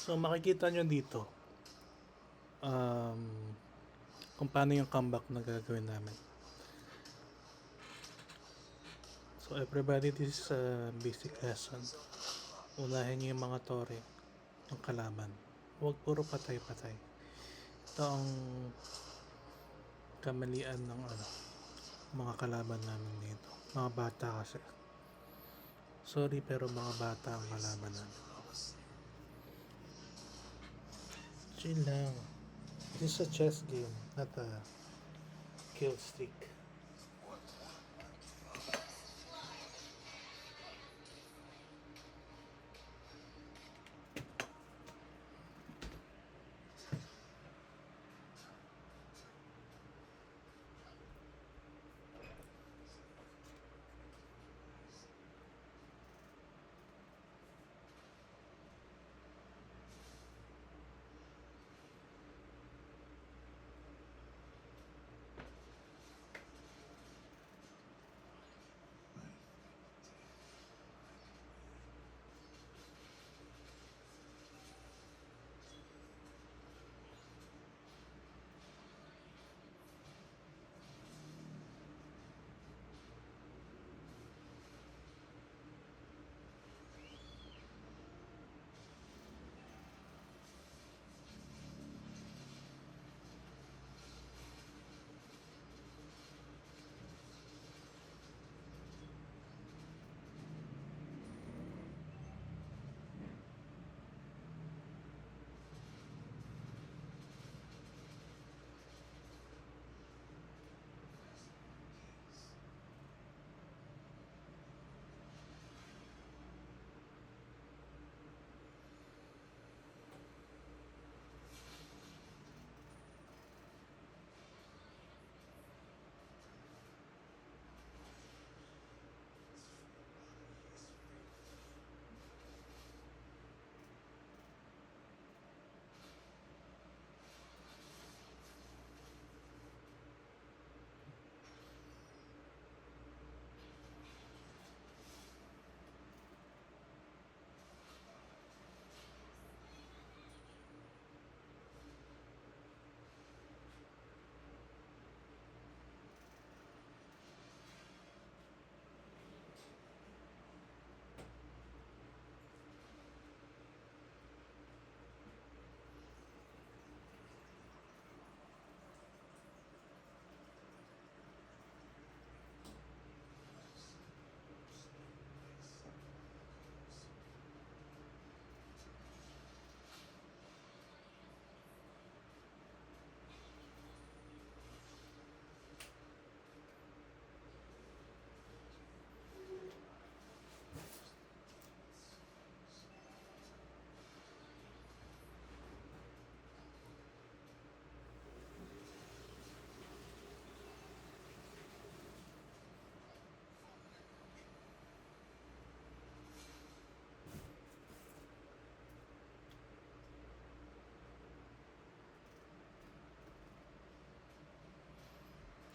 So makikita nyo dito um, kung paano yung comeback na gagawin namin. So everybody, this is a basic lesson. Unahin nyo yung mga tore ng kalaban. Huwag puro patay-patay. Ito ang kamalian ng mga kalaban namin dito. Mga bata kasi. Sorry pero mga bata ang kalaban namin. Chill lang. This is a chess game, not a kill stick.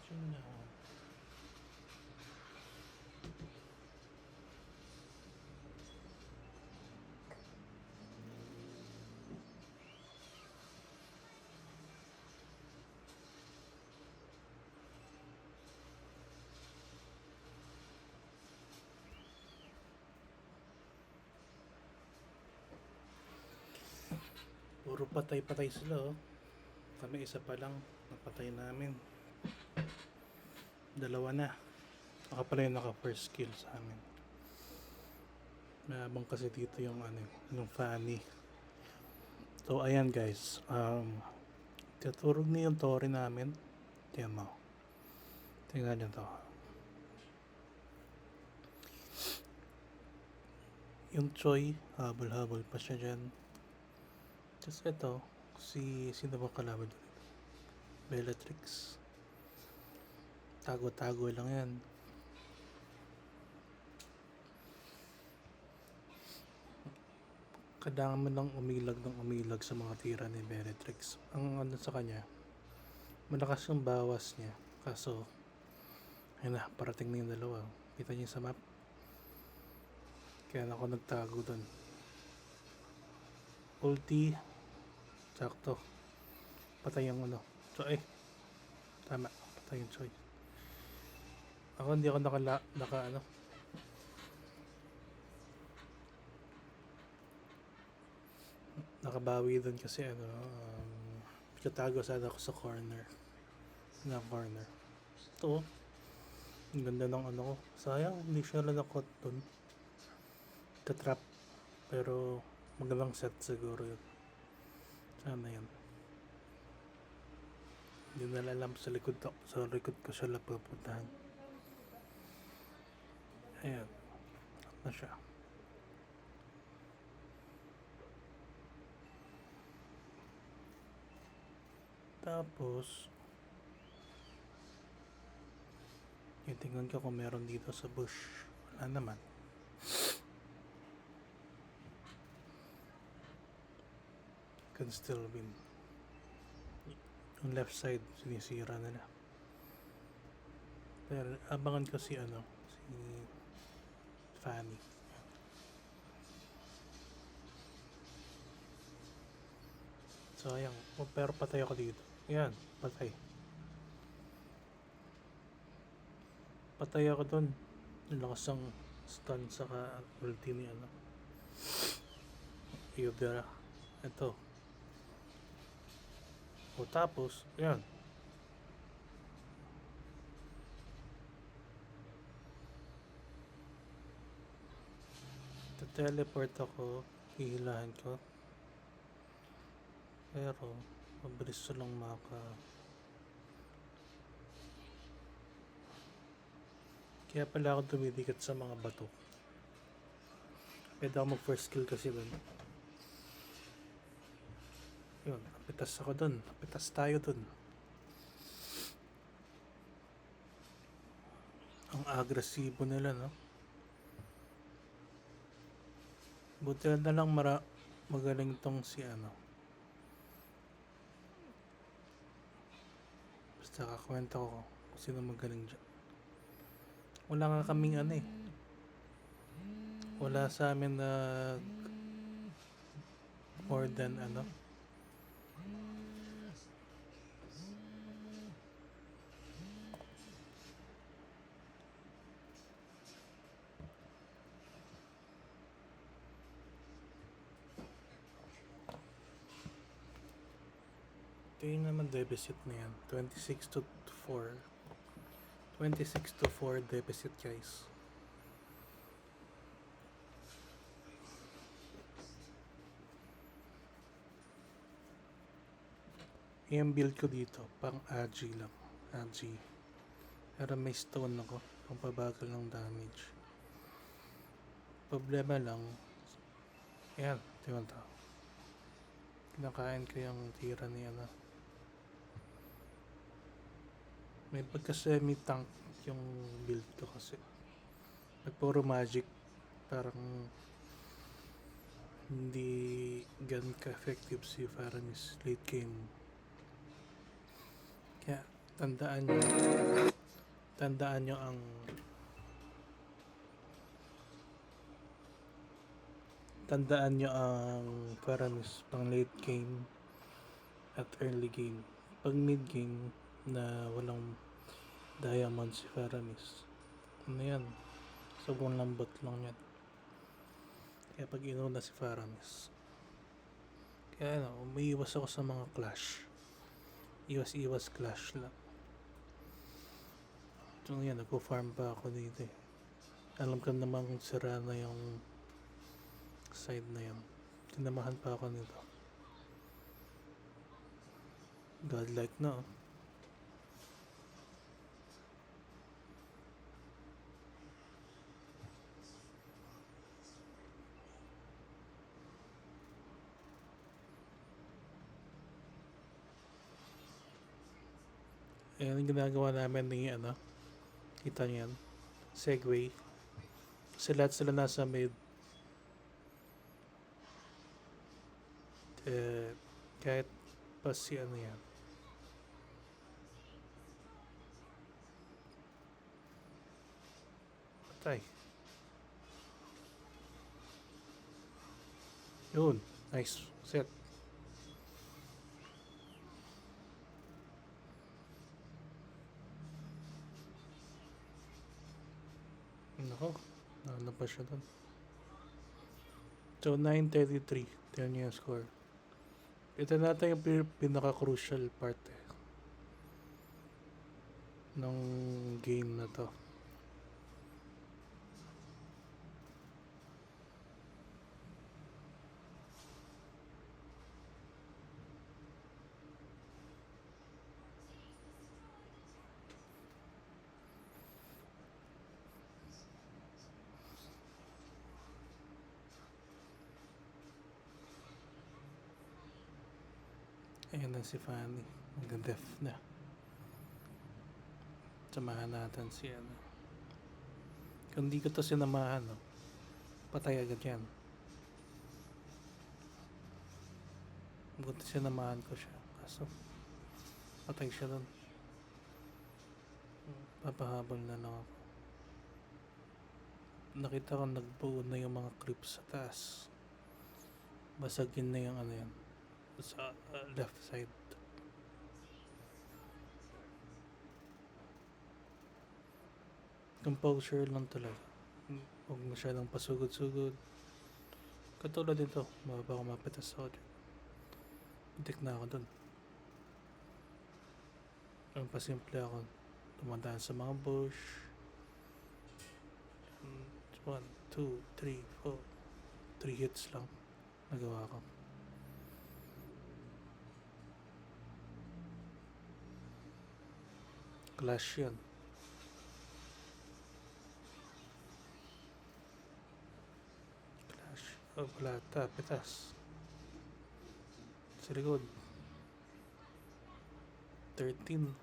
Chill lang. Puro patay-patay sila. Kami isa pa lang napatay namin. Dalawa na. Ako pala yung naka first kill sa amin. Mayabang kasi dito yung yung Fanny. So ayan guys, taturog niyo yung tore namin. Tingnan mo. Tingnan nyo to. Yung Choi, habol-habol pa siya dyan. Tapos ito, sino ba kalaban doon? Bellatrix. Tago-tago lang yan. Kailangan mo lang umilag ng umilag sa mga tira ni Bellatrix. Ang sa kanya, malakas yung bawas niya. Kaso, ayun na, parating na yung dalawa. Kita niyo sa map? Kaya ako nagtago doon. ulti, sakto. Patay yung ano. Choy. Tama. Patay yung Choy. Ako hindi ako naka ano. Nakabawi dun kasi ano. Katago sana ako sa corner. Na corner. Ito. Ang ganda ng ano ko. Sayang, hindi siya nanakot dun. Tatrap. Pero magandang set siguro yun. Sana yan. Hindi na alam sa likod ko siya lang pupuntahan. Ayan. Na siya. Tapos tingnan ko kung meron dito sa bush. Wala naman. Can still win. Yung left side sinisira nila. Pero abangan ko si ano, si Fanny. Sayang. Pero patay ako dito. Yan, patay. Patay ako dun. Lakas ang stun saka ulti ni ano. Yudera. Ito. O tapos, yan. Teleport ako. Hihilahan ko. Pero, mabilis lang Kaya pala ako dumidikit sa mga bato. Pwede ako mag first kill kasi dun. Yun, napitas ako dun. Napitas tayo dun. Ang agresibo nila, no? Buti na lang magaling tong si ano. Basta kakwenta ko kung sino magaling dyan. Wala nga kaming ano eh. Wala sa amin na more than ano. Ito yung naman deficit na yan. 26 to 4. 26 to 4 deficit guys. Yung build ko dito, pang Agi lang. Agi. Pero may stone ako, pang pabagal ng damage. Problema lang, yan, tingnan to. Kinakain ko yung tira ni ano. May pagka semi-tank yung build ko kasi. Puro magic, parang hindi gan ka-effective si Faramis late game. Kaya tandaan nyo ang Faramis pang late game at early game. Pag mid game na walang diamond si Faramis, ano yan, sobrang lambot lang yan. Kaya pag inuna si Faramis, kaya ano, umiiwas ako sa mga clash. Iwas clash lang. So yan, nagpo-farm pa ako dito eh. Alam ko namang sira na yung side na yan. Tinamahan pa ako nito. Godlike na oh. Ayan yung ginagawa namin ni ano. Kita niyo yan. Segway. Kasi lahat sila nasa mid. Kahit pa si ano yan. Patay. Yun. Nice. Set. Nako. Ano pa siya doon? So, 9:33. Tignan niyo yung score. Ito natin yung pinaka-crucial part ng game na to. Ayan na si Fanny. Mag-def na. Samahan natin si ano. Kung di ko to sinamahan, no, patay agad yan. Buti sinamahan ko siya. Kaso, patay siya doon. Papahabol na lang ako. Nakita ko nagbuo na yung mga creeps sa taas. Basagin na yung ano yan. Sa left side. Composure lang talaga. Huwag masyadong pasugod-sugod. Katulad dito, mababa ko mapitas ako dyan. Pitik na ako dun. Ang pasimple ako. Tumadaan sa mga bush. 1, 2, 3, 4. 3 hits lang. Nagawa ko. Clash yan. Clash. Oh, plata. Pitas. Sa likod. 13.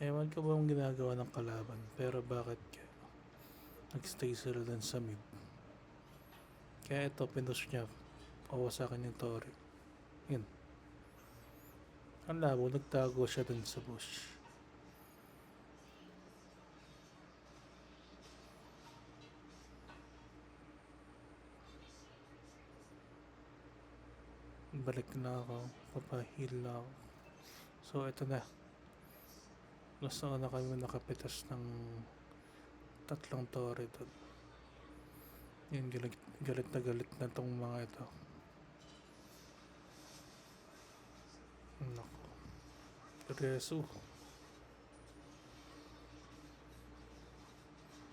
Ewan ko ba ang ginagawa ng kalaban, pero bakit nagstay sila dun sa mid. Kaya ito, pinush niya. Pawasakan yung Tori. Yun. Ang labo, nagtago siya dun sa bush. Balik na ako. Papahil na ako. So, ito na. Gusto ko na kami nakapitas ng 3 Tori doon. Yan, galit na tong mga ito. Naku. Resu.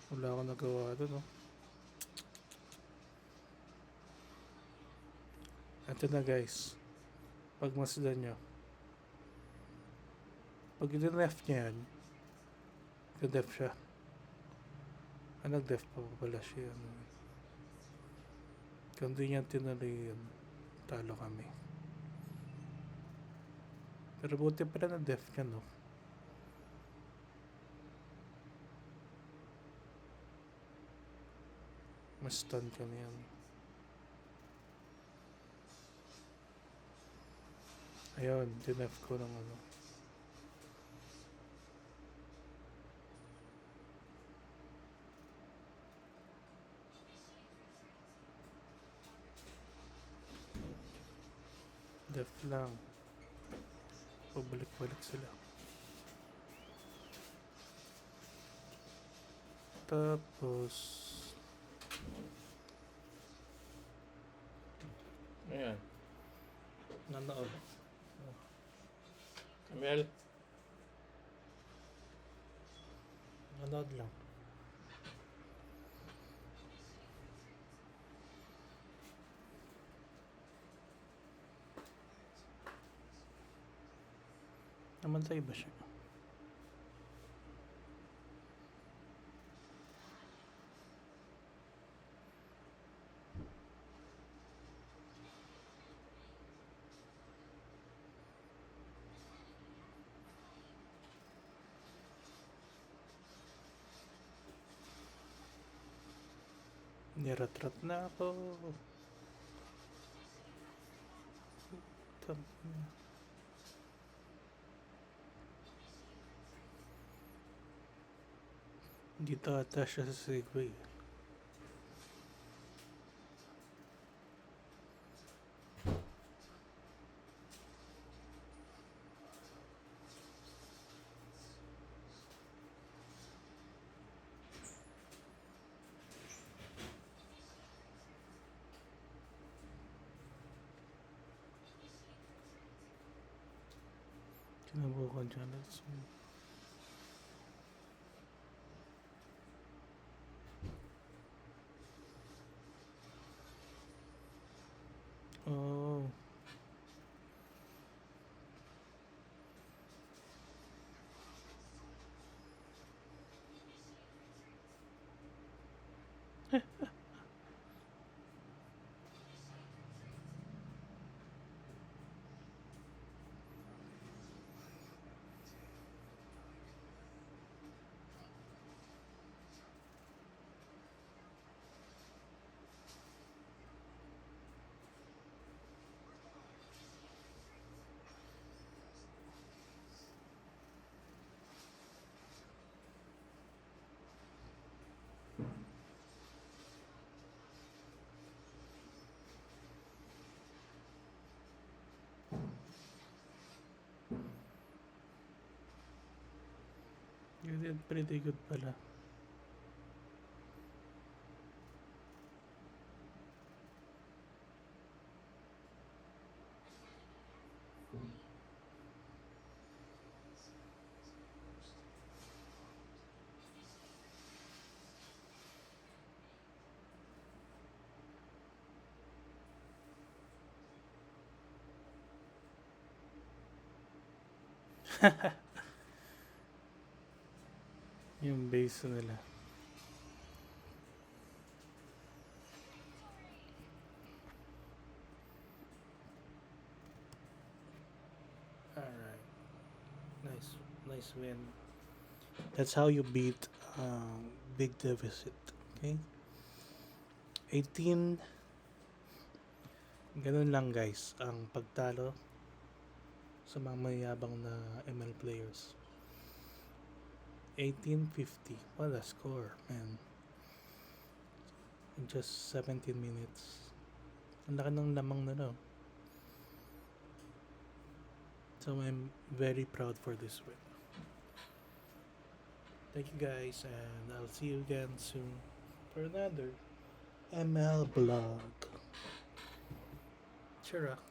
Wala akong nagawa doon, oh. Ito na, guys. Pag masdan nyo. Pag i-ref niya yan, nag-def siya. Nag-def pa pala siya. Kung di niya tinuloy yun, talo kami. Pero buti pala na def niya, no? Mas stun ka na yan. Ayun, dinef ko ng ano. Def lang. Pabalik-balik sila. Tapos ayan. Nanood. Kamel. Nanood lang. Namatay ba siya? Niratrat na ako. Dito ata siya sa Segway. Sinubukan siya na. Oh. You did pretty good pala. Yung base nila. Alright. Nice win. That's how you beat big deficit. Okay? 18. Ganun lang guys ang pagtalo sa mga mayabang na ML players. 1850. What a score, man. In just 17 minutes. Ang laki ng lamang na no. So I'm very proud for this win. Thank you guys, and I'll see you again soon for another ML vlog. Cheer up.